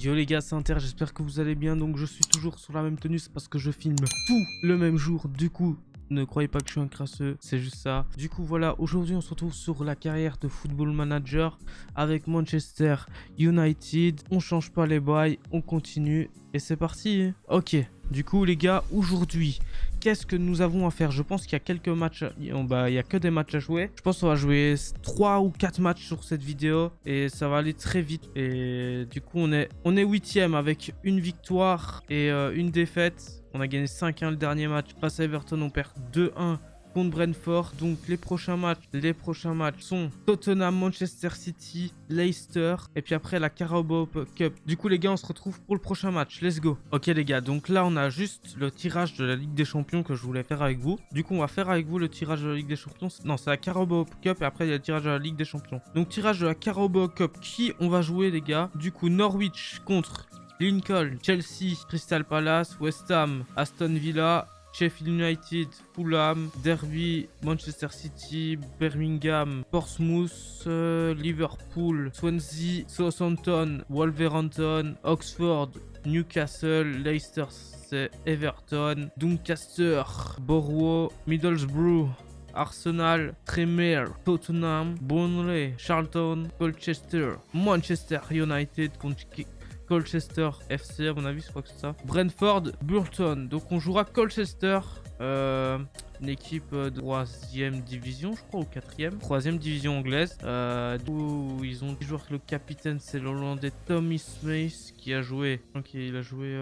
Yo les gars, c'est Inter, j'espère que vous allez bien. Donc je suis toujours sur la même tenue, c'est parce que je filme tout le même jour. Du coup, ne croyez pas que je suis un crasseux, c'est juste ça. Du coup voilà, aujourd'hui on se retrouve sur la carrière de Football Manager avec Manchester United. On change pas les bails, on continue et c'est parti. Ok, du coup les gars, aujourd'hui, qu'est-ce que nous avons à faire? Je pense qu'il y a quelques matchs, il y a que des matchs à jouer. Je pense qu'on va jouer 3 ou 4 matchs sur cette vidéo et ça va aller très vite. Et du coup on est 8ème avec une victoire et une défaite. On a gagné 5-1 le dernier match face à Everton, on perd 2-1 contre Brentford. Donc les prochains matchs sont Tottenham, Manchester City, Leicester et puis après la Carabao Cup. Du coup les gars, on se retrouve pour le prochain match. Let's go. Ok les gars, donc là on a juste le tirage de la Ligue des Champions que je voulais faire avec vous. Du coup on va faire avec vous le tirage de la Ligue des Champions. Non, c'est la Carabao Cup et après il y a le tirage de la Ligue des Champions. Donc tirage de la Carabao Cup, qui on va jouer les gars? Du coup Norwich contre Lincoln, Chelsea, Crystal Palace, West Ham, Aston Villa, Sheffield United, Fulham, Derby, Manchester City, Birmingham, Portsmouth, Liverpool, Swansea, Southampton, Wolverhampton, Oxford, Newcastle, Leicester, c'est Everton, Doncaster, Borough, Middlesbrough, Arsenal, Tranmere, Tottenham, Burnley, Charlton, Colchester, Manchester United contre Colchester FC, à mon avis, je crois que c'est ça. Brentford, Burton. Donc on jouera Colchester, une équipe de 3e division, je crois, ou 4e. 3e division anglaise. Où ils ont des joueurs. Le capitaine, c'est l'Hollandais Tommy Smith qui a joué. Donc il a joué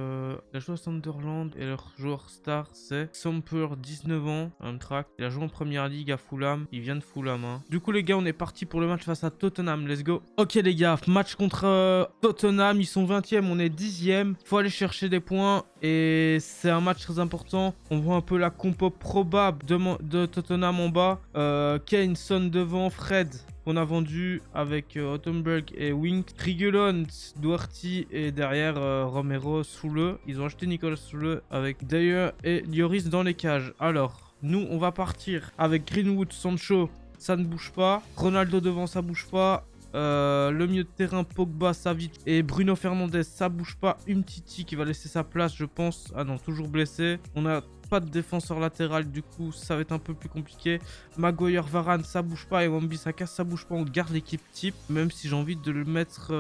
à Sunderland. Et leur joueur star, c'est Samper, 19 ans, un track. Il a joué en première ligue à Fulham. Il vient de Fulham. Hein. Du coup, les gars, on est parti pour le match face à Tottenham. Let's go. Ok, les gars, match contre Tottenham. Ils sont 20e, on est 10e. Faut aller chercher des points. Et c'est un match très important. On voit un peu la compo probable de Tottenham en bas. Kane, Son devant, Fred qu'on a vendu avec Ottenberg et Wink. Reguilon, Doherty et derrière Romero, Soule. Ils ont acheté Nicolas Soule avec Dyer et Lloris dans les cages. Alors, nous, on va partir avec Greenwood, Sancho. Ça ne bouge pas. Ronaldo devant, ça bouge pas. Le milieu de terrain, Pogba, Savic et Bruno Fernandes, ça bouge pas. Umtiti qui va laisser sa place, je pense. Ah non, toujours blessé. On a pas de défenseur latéral, du coup ça va être un peu plus compliqué. Maguire, Varane, ça bouge pas. Et Wan-Bissaka, ça bouge pas. On garde l'équipe type, même si j'ai envie de le mettre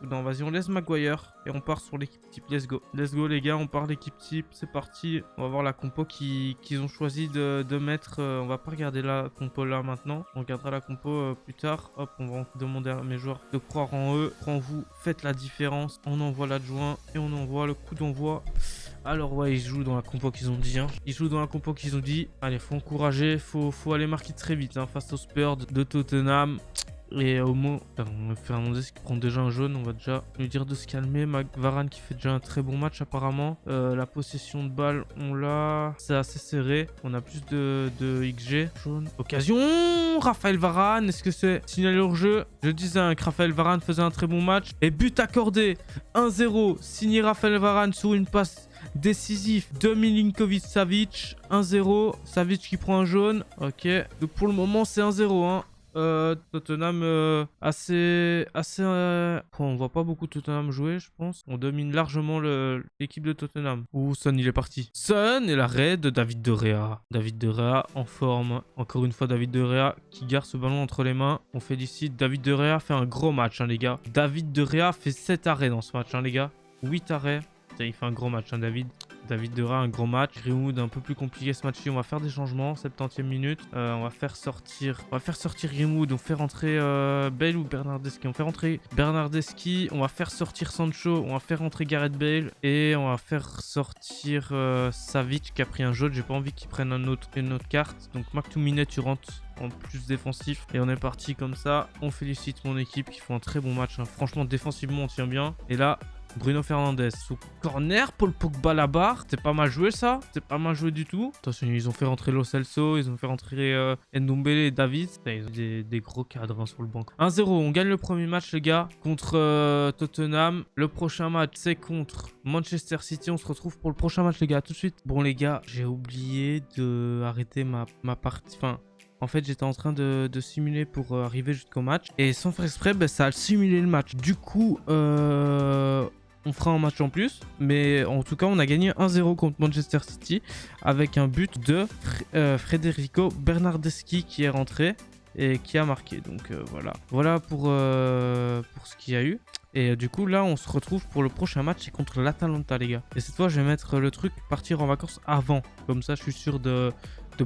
non, vas-y, on laisse Maguire et on part sur l'équipe type. Let's go les gars, on part l'équipe type. C'est parti, on va voir la compo qu'ils ont choisi de mettre. On va pas regarder la compo là maintenant, on regardera la compo plus tard. Hop, on va demander à mes joueurs de croire en eux. En vous, faites la différence. On envoie l'adjoint et on envoie le coup d'envoi. Alors ouais, ils jouent dans la compo qu'ils ont dit. Hein. Ils jouent dans la compo qu'ils ont dit. Allez, faut encourager, faut aller marquer très vite hein, face aux Spurs de Tottenham. Et au moins, Fernandez qui prend déjà un jaune, on va déjà lui dire de se calmer. Varane qui fait déjà un très bon match apparemment. La possession de balle, on l'a. C'est assez serré. On a plus de XG. Jaune. Occasion. Raphaël Varane. Est-ce que c'est signalé hors jeu? Je disais hein, que Raphaël Varane faisait un très bon match. Et but accordé. 1-0. Signé Raphaël Varane sur une passe décisif de Milinkovic-Savic. 1-0. Savic qui prend un jaune. Ok. Donc pour le moment, c'est 1-0. Hein. Tottenham on voit pas beaucoup Tottenham jouer, je pense. On domine largement l'équipe de Tottenham. Ouh, Son il est parti. Son et l'arrêt de David De Gea. David De Gea en forme. Encore une fois David De Gea qui garde ce ballon entre les mains. On félicite. David De Gea fait un gros match hein, les gars. David De Gea fait 7 arrêts dans ce match hein, les gars. 8 arrêts. Il fait un gros match hein, David De Gea, un gros match. Greenwood un peu plus compliqué ce match-ci. On va faire des changements, 70e minute. On va faire sortir Greenwood. On fait rentrer Bale ou Bernardeschi. On fait rentrer Bernardeschi. On va faire sortir Sancho. On va faire rentrer Gareth Bale. Et on va faire sortir Savic qui a pris un jaune. J'ai pas envie qu'il prenne une autre carte. Donc McTominay, tu rentres en plus défensif. Et on est parti comme ça. On félicite mon équipe qui font un très bon match. Hein. Franchement, défensivement, on tient bien. Et là, Bruno Fernandes sous corner, Paul Pogba la barre. C'était pas mal joué ça. C'était pas mal joué du tout. Attention, ils ont fait rentrer Lo Celso. Ils ont fait rentrer Ndombele et David. Ils ont des gros cadres hein, sur le banc. 1-0. On gagne le premier match les gars contre Tottenham. Le prochain match c'est contre Manchester City. On se retrouve pour le prochain match les gars. Tout de suite. Bon les gars, j'ai oublié de arrêter ma partie. Enfin, En fait, j'étais en train de simuler pour arriver jusqu'au match. Et sans faire exprès, ça a simulé le match. Du coup, on fera un match en plus. Mais en tout cas, on a gagné 1-0 contre Manchester City avec un but de Federico Bernardeschi qui est rentré et qui a marqué. Donc voilà. Voilà pour ce qu'il y a eu. Et du coup, là, on se retrouve pour le prochain match, c'est contre l'Atalanta, les gars. Et cette fois, je vais mettre le truc partir en vacances avant. Comme ça, je suis sûr de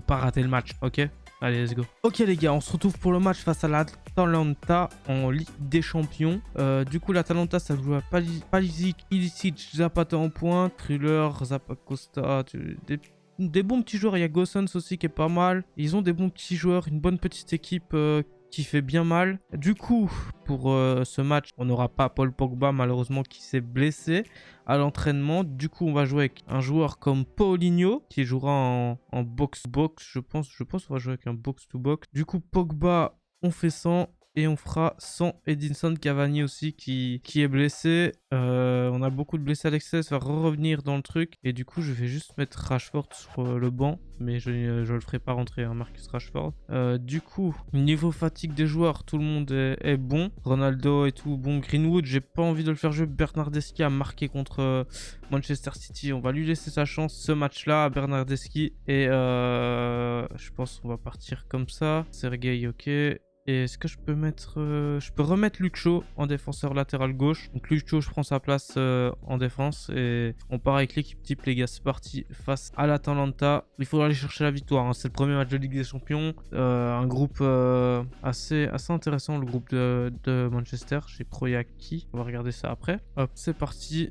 pas rater le match, ok? Allez, let's go. Ok, les gars, on se retrouve pour le match face à l'Atalanta en Ligue des Champions. Du coup, l'Atalanta, ça joue à Palisic, Ilicic, Zapata en pointe, Thriller, Zappacosta, des bons petits joueurs. Il y a Gossens aussi qui est pas mal. Ils ont des bons petits joueurs, une bonne petite équipe qui fait bien mal. Du coup, pour ce match, on n'aura pas Paul Pogba malheureusement qui s'est blessé à l'entraînement. Du coup, on va jouer avec un joueur comme Paulinho qui jouera en box-box. Je pense qu'on va jouer avec un box-to-box. Du coup, Pogba, on fait 100. Et on fera sans Edinson Cavani aussi qui est blessé. On a beaucoup de blessés à l'excès, ça va revenir dans le truc. Et du coup, je vais juste mettre Rashford sur le banc. Mais je le ferai pas rentrer, hein, Marcus Rashford. Du coup, niveau fatigue des joueurs, tout le monde est bon. Ronaldo et tout, bon. Greenwood, j'ai pas envie de le faire jouer. Bernardeschi a marqué contre Manchester City. On va lui laisser sa chance ce match-là à Bernardeschi. Et je pense qu'on va partir comme ça. Sergei, ok. Et est-ce que je peux mettre... je peux remettre Luke Shaw en défenseur latéral gauche. Donc Luke Shaw, je prends sa place en défense. Et on part avec l'équipe type, les gars. C'est parti face à l'Atalanta. Il faudra aller chercher la victoire, hein. C'est le premier match de Ligue des Champions. Un groupe assez intéressant, le groupe de Manchester. J'ai croyé à qui? On va regarder ça après. Hop, c'est parti.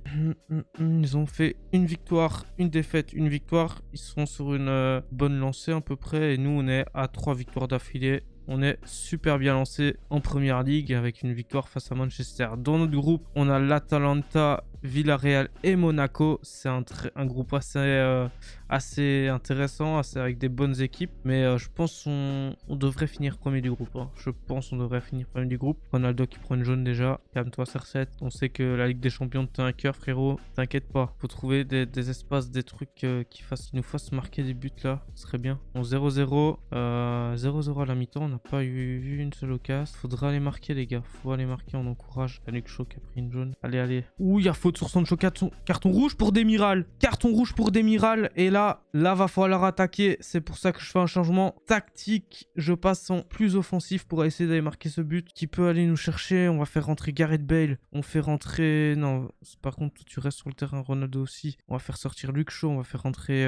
Ils ont fait une victoire, une défaite, une victoire. Ils sont sur une bonne lancée à peu près. Et nous, on est à 3 victoires d'affilée. On est super bien lancé en première ligue avec une victoire face à Manchester. Dans notre groupe, on a l'Atalanta, Villarreal et Monaco. C'est un groupe assez intéressant, avec des bonnes équipes. Mais je pense qu'on devrait finir premier du groupe, hein. Je pense qu'on devrait finir premier du groupe. Ronaldo qui prend une jaune déjà. Calme-toi, CR7. On sait que la Ligue des Champions te tient à cœur, frérot. T'inquiète pas. Faut trouver des espaces, des trucs qui nous fassent marquer des buts là. Ce serait bien. On 0-0. 0-0 à la mi-temps. On n'a pas vu une seule occasion. Faudra aller marquer, les gars. Faut aller marquer. On encourage. Luke Shaw qui a pris une jaune. Allez, allez. Ouh, il y a faute sur Sancho. Carton rouge pour Demiral. Carton rouge pour Demiral. Et là, va falloir attaquer. C'est pour ça que je fais un changement tactique. Je passe en plus offensif pour essayer d'aller marquer ce but qui peut aller nous chercher. On va faire rentrer Gareth Bale. On fait rentrer... Non, par contre, tu restes sur le terrain. Ronaldo aussi. On va faire sortir Luke Shaw. On va faire rentrer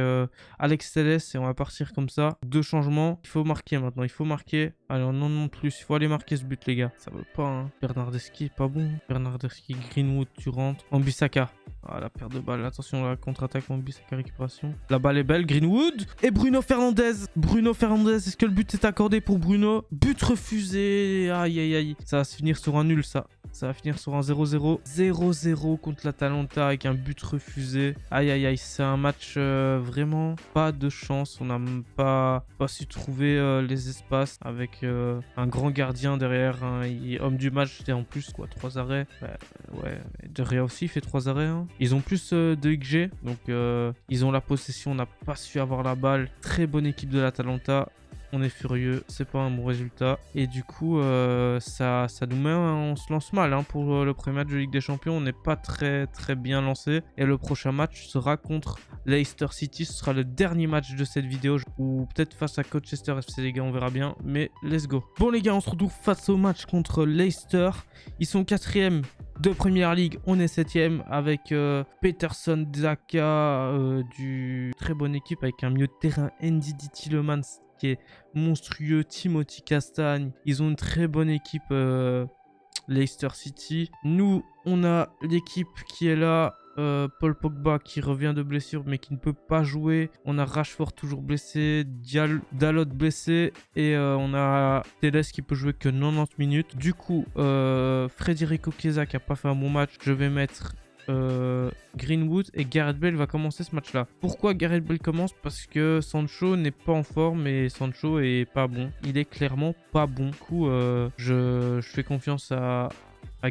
Alex Telles. Et on va partir comme ça. 2 changements. Il faut marquer maintenant. Il faut marquer. Allez, on en demande plus. Il faut aller marquer ce but, les gars. Ça veut pas, hein. Bernardeschi, pas bon. Bernardeschi, Greenwood, tu rentres. Ambissaka. Ah, la paire de balles. Attention, la contre-attaque, Ambissaka, récupération. La balle est belle. Greenwood. Et Bruno Fernandes. Bruno Fernandes. Est-ce que le but est accordé pour Bruno? But refusé. Aïe, aïe, aïe. Ça va se finir sur un nul, ça. Ça va finir sur un 0-0. 0-0 contre l'Atalanta avec un but refusé. Aïe, aïe, aïe. C'est un match vraiment pas de chance. On n'a pas su trouver les espaces avec un grand gardien derrière. Homme du match. Et en plus, quoi, 3 arrêts. Ouais. De Rea aussi, il fait 3 arrêts. Hein. Ils ont plus de XG. Donc, ils ont la possession. On n'a pas su avoir la balle. Très bonne équipe de l'Atalanta. On est furieux, c'est pas un bon résultat. Et du coup, ça nous met, on se lance mal, hein, pour le premier match de Ligue des Champions. On n'est pas très bien lancé. Et le prochain match sera contre Leicester City. Ce sera le dernier match de cette vidéo. Ou peut-être face à Colchester FC, les gars, on verra bien. Mais let's go. Bon, les gars, on se retrouve face au match contre Leicester. Ils sont 4e de Première Ligue. On est 7e avec Peterson, Xhaka, du très bonne équipe avec un milieu de terrain, Ndidi Tielemans qui est monstrueux, Timothy Castagne. Ils ont une très bonne équipe, Leicester City. Nous, on a l'équipe qui est là. Paul Pogba qui revient de blessure mais qui ne peut pas jouer. On a Rashford toujours blessé, Dalot blessé et on a Telles qui peut jouer que 90 minutes. Du coup, Federico Chiesa qui a pas fait un bon match, je vais mettre Greenwood et Gareth Bale va commencer ce match là. Pourquoi Gareth Bale commence? Parce que Sancho n'est pas en forme et Sancho est pas bon. Il est clairement pas bon. Du coup, je fais confiance à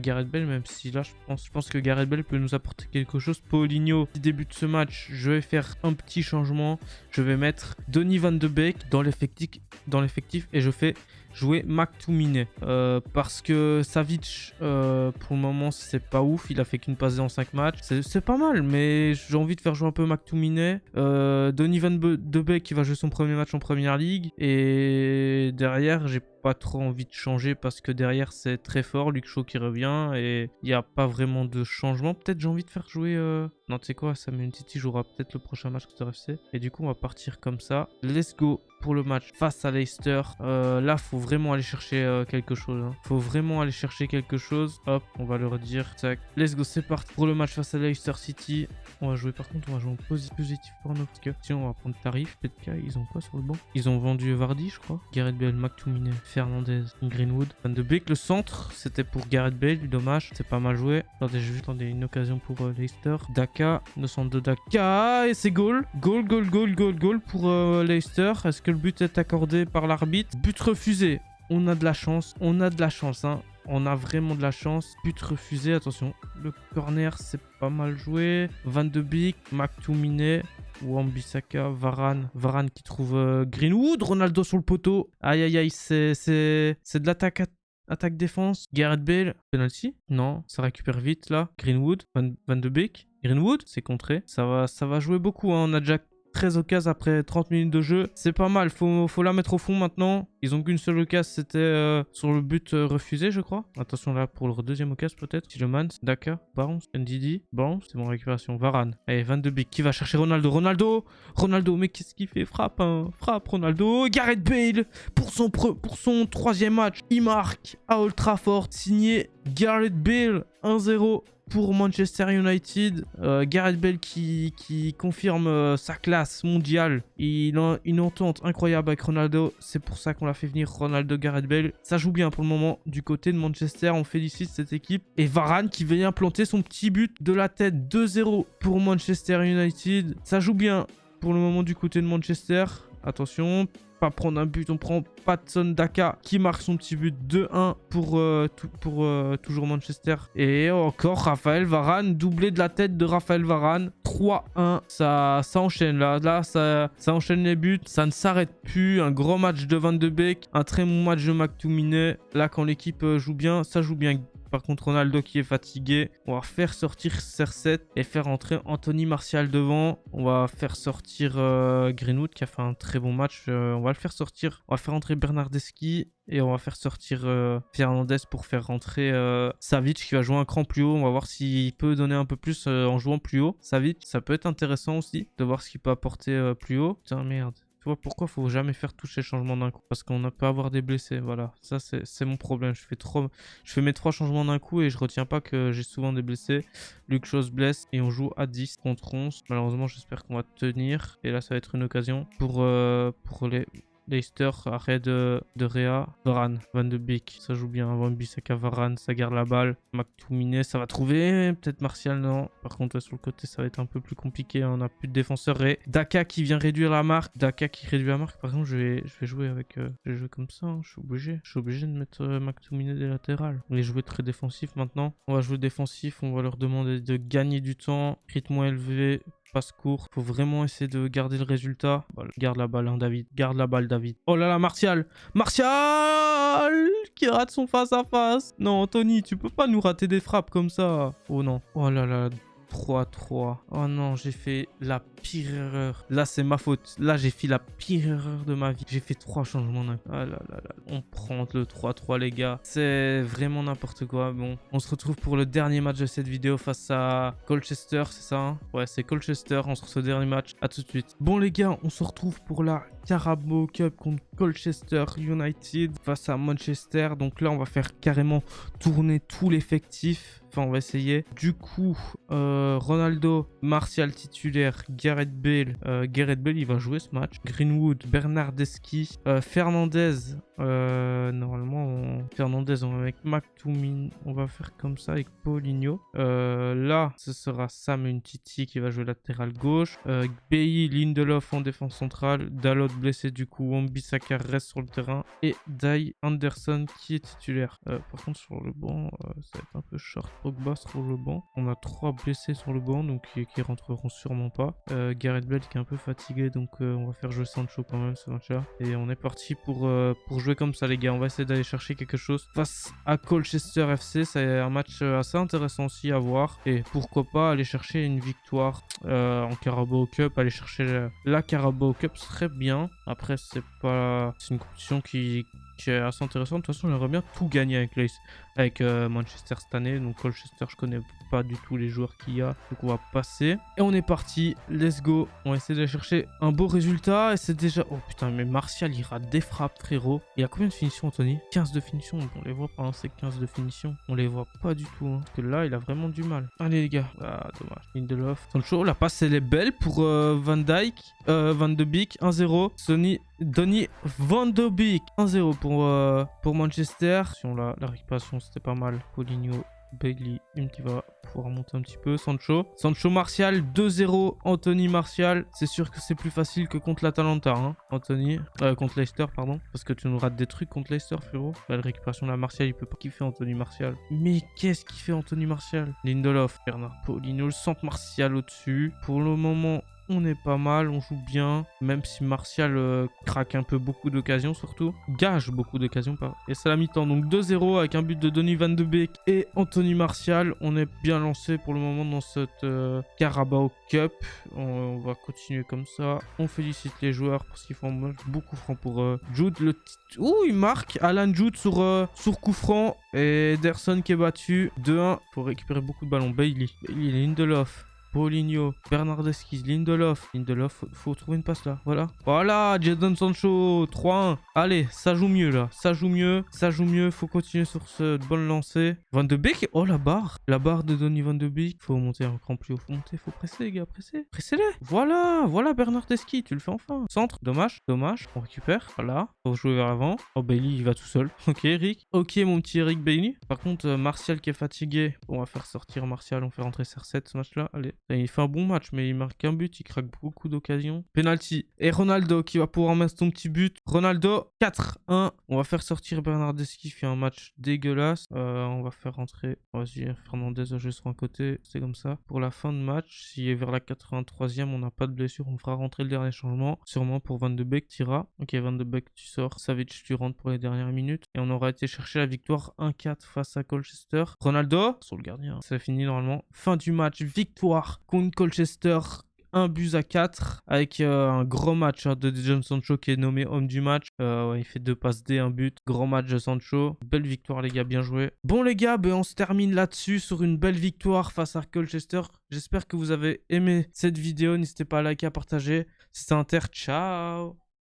Gareth Bale, même si là je pense que Gareth Bale peut nous apporter quelque chose. Paulinho qui débute ce match, je vais faire un petit changement. Je vais mettre Donny van de Beek dans l'effectif et je fais jouer McTominay. Parce que Savic, pour le moment, c'est pas ouf. Il a fait qu'une passe en 5 matchs. C'est pas mal, mais j'ai envie de faire jouer un peu McTominay. Donny van de Beek qui va jouer son premier match en Première Ligue. Et derrière, j'ai pas trop envie de changer parce que derrière c'est très fort, Luke Shaw qui revient et il n'y a pas vraiment de changement. Peut-être j'ai envie de faire jouer non, tu sais quoi, Samuel Titi jouera peut-être le prochain match contre FC et du coup on va partir comme ça. Let's go pour le match face à Leicester. Là faut vraiment aller chercher quelque chose, hein. Faut vraiment aller chercher quelque chose. Hop, on va leur dire tac. Let's go, c'est parti pour le match face à Leicester City. On va jouer, par contre on va jouer en positif pour nous parce que sinon on va prendre tarif. Peut-être ils ont quoi sur le banc? Ils ont vendu Vardy je crois, Gareth Bale, McTominay, Fernandez, Greenwood, Van de Beek. Le centre c'était pour Gareth Bale, dommage, c'est pas mal joué. Attendez, une occasion pour Leicester. Daka, le centre de Daka et c'est goal. Goal pour Leicester. Est-ce que le but est accordé par l'arbitre? But refusé. On a de la chance, hein. On a vraiment de la chance. But refusé, attention. Le corner, c'est pas mal joué. Van de Beek, McTominay, Wan-Bissaka, Varane. Varane qui trouve Greenwood. Ronaldo sur le poteau. Aïe, c'est de l'attaque-défense. Gareth Bale, penalty? Non, ça récupère vite là. Greenwood, Van de Beek. Greenwood, c'est contré. Ça va jouer beaucoup, hein. On a déjà 13 occasions après 30 minutes de jeu. C'est pas mal, faut la mettre au fond maintenant. Ils ont qu'une seule occasion, c'était sur le but refusé, je crois. Attention là pour le deuxième occasion peut-être. Tielemans, Daka, Barnes, Ndidi, Barnes, c'est mon récupération. Varane. Allez, Van de Beek qui va chercher Ronaldo, mais qu'est-ce qu'il fait? Frappe, hein. Frappe Ronaldo. Gareth Bale pour son troisième match. Il marque à Old Trafford. Signé Gareth Bale 1-0. Pour Manchester United, Gareth Bale qui confirme sa classe mondiale. Il a une entente incroyable avec Ronaldo. C'est pour ça qu'on l'a fait venir, Ronaldo, Gareth Bale. Ça joue bien pour le moment du côté de Manchester. On félicite cette équipe. Et Varane qui vient planter son petit but de la tête. 2-0 pour Manchester United. Ça joue bien pour le moment du côté de Manchester. Attention, pas prendre un but, on prend Patson Daka qui marque son petit but 2-1 pour toujours Manchester. Et encore Raphaël Varane, doublé de la tête de Raphaël Varane. 3-1, ça enchaîne là ça enchaîne les buts, ça ne s'arrête plus. Un gros match de Van de Beek, un très bon match de McTominay. Là quand l'équipe joue bien, ça joue bien. Par contre, Ronaldo qui est fatigué. On va faire sortir CR7 et faire entrer Anthony Martial devant. On va faire sortir Greenwood qui a fait un très bon match. On va le faire sortir. On va faire entrer Bernardeschi et on va faire sortir Fernandez pour faire rentrer Savic qui va jouer un cran plus haut. On va voir s'il peut donner un peu plus en jouant plus haut. Savic, ça peut être intéressant aussi de voir ce qu'il peut apporter plus haut. Putain, merde. Tu vois pourquoi faut jamais faire tous ces changements d'un coup? Parce qu'on peut avoir des blessés, voilà. Ça c'est mon problème. Je fais mes 3 changements d'un coup et je retiens pas que j'ai souvent des blessés. Luke Shaw se blesse et on joue à 10 contre 11. Malheureusement j'espère qu'on va tenir. Et là ça va être une occasion pour les Leicester, arrêt de Rea, Varane, Van de Beek, ça joue bien, Wan-Bissaka, Varane, ça garde la balle, McTominay, ça va trouver, peut-être Martial, non. Par contre, sur le côté, ça va être un peu plus compliqué, on n'a plus de défenseurs. Et Daka qui vient réduire la marque, par exemple, je vais jouer avec, je vais jouer comme ça, hein. Je suis obligé de mettre McTominay des latérales. On va jouer très défensif maintenant, on va jouer défensif, on va leur demander de gagner du temps, rythme élevé, passe court. Faut vraiment essayer de garder le résultat. Voilà. Garde la balle, hein, David. Garde la balle, David. Oh là là, Martial qui rate son face-à-face. Non, Anthony, tu peux pas nous rater des frappes comme ça. Oh non. Oh là là. 3-3. Oh non, j'ai fait la pire erreur. Là, c'est ma faute. Là, j'ai fait la pire erreur de ma vie. J'ai fait 3 changements d'un coup. Ah là là là. On prend le 3-3, les gars. C'est vraiment n'importe quoi. Bon, on se retrouve pour le dernier match de cette vidéo face à Colchester, c'est ça, hein? Ouais, c'est Colchester. On se retrouve au dernier match. À tout de suite. Bon, les gars, on se retrouve pour la Carabao Cup contre Colchester United face à Manchester. Donc là, on va faire carrément tourner tout l'effectif. Enfin, on va essayer. Du coup, Ronaldo, Martial titulaire, Gareth Bale. Gareth Bale, il va jouer ce match. Greenwood, Bernardeschi, Fernandez. Normalement, Fernandez, on va avec McTominay. On va faire comme ça avec Paulinho. Là, ce sera Sam Umtiti qui va jouer latéral gauche. Bailly, Lindelof en défense centrale. Dalot blessé du coup. Wan-Bissaka reste sur le terrain. Et Dai Anderson qui est titulaire. Par contre, sur le banc, ça va être un peu short Pogba sur le banc. On a 3 blessés sur le banc, donc qui rentreront sûrement pas. Gareth Bale qui est un peu fatigué, donc on va faire jouer Sancho quand même ce match-là. Et on est parti pour jouer comme ça, les gars. On va essayer d'aller chercher quelque chose face à Colchester FC. C'est un match assez intéressant aussi à voir. Et pourquoi pas aller chercher une victoire en Carabao Cup. Aller chercher la Carabao Cup serait bien. Après, c'est une compétition qui est assez intéressante. De toute façon, j'aimerais bien tout gagner avec Manchester cette année. Donc Colchester, je connais pas du tout les joueurs qu'il y a. Donc on va passer. Et on est parti. Let's go. On va essayer de chercher un beau résultat. Et c'est déjà... Oh putain, mais Martial, il rate des frappes, frérot. Il a combien de finitions, Anthony? 15 de finition. On les voit pas, hein, ces 15 de finition. On les voit pas du tout. Hein, parce que là, il a vraiment du mal. Allez, les gars. Ah, dommage. Lindelof. Sancho, la passe, elle est belle pour Van Dijk. Van de Beek, 1-0. Donny Van de Beek, 1-0 pour Manchester. Si on la récupération, c'était pas mal. Paulinho, Bailey, qui va pouvoir monter un petit peu. Sancho Martial, 2-0. Anthony Martial. C'est sûr que c'est plus facile que contre l'Atalanta, hein, Anthony. Contre Leicester, pardon. Parce que tu nous rates des trucs contre Leicester, frérot. Belle récupération de la Martial. Il peut pas kiffer Anthony Martial. Mais qu'est-ce qu'il fait Anthony Martial? Lindelof, Bernard Paulinho, le centre Martial au-dessus. Pour le moment, on est pas mal, on joue bien. Même si Martial craque un peu beaucoup d'occasions surtout. Gage beaucoup d'occasions. Et c'est la mi-temps. Donc 2-0 avec un but de Donny Van de Beek et Anthony Martial. On est bien lancé pour le moment dans cette Carabao Cup. On va continuer comme ça. On félicite les joueurs parce qu'ils font beaucoup franc pour Jude. Ouh, il marque. Alan Jude sur coup franc. Et Ederson qui est battu. 2-1. Il faut récupérer beaucoup de ballons. Bailey, Lindelof. Paulinho, Bernardeschi, Lindelof, faut trouver une passe là, voilà, Jadon Sancho, 3-1, allez, ça joue mieux là, ça joue mieux, faut continuer sur ce bonne lancée. Van de Beek, oh la barre de Donny Van de Beek, faut monter un cran plus haut, faut presser les gars, pressez-les, voilà Bernardeschi, tu le fais enfin, centre, dommage, on récupère, voilà, faut jouer vers l'avant, oh Bailey il va tout seul, ok Eric, ok mon petit Eric Bailey, par contre Martial qui est fatigué, on va faire sortir Martial, on fait rentrer CR7 ce match là, allez. Il fait un bon match, mais il marque un but, il craque beaucoup d'occasions. Penalty. Et Ronaldo qui va pouvoir mettre son petit but. Ronaldo, 4-1. On va faire sortir Bernardeschi qui fait un match dégueulasse. On va faire rentrer... Vas-y, Fernandez va jouer sur un côté. C'est comme ça. Pour la fin de match, si vers la 83e, on n'a pas de blessure, on fera rentrer le dernier changement. Sûrement pour Van de Beek, Tira. Ok, Van de Beek, tu sors. Savic, tu rentres pour les dernières minutes. Et on aura été chercher la victoire 1-4 face à Colchester. Ronaldo, sur le gardien. C'est fini normalement. Fin du match, victoire contre Colchester, 1-4 avec un gros match de Jadon Sancho qui est nommé homme du match. Il fait 2 passes D, 1 but. Grand match de Sancho. Belle victoire les gars, bien joué. Bon les gars, on se termine là-dessus sur une belle victoire face à Colchester. J'espère que vous avez aimé cette vidéo. N'hésitez pas à liker, à partager. C'était Inter, ciao.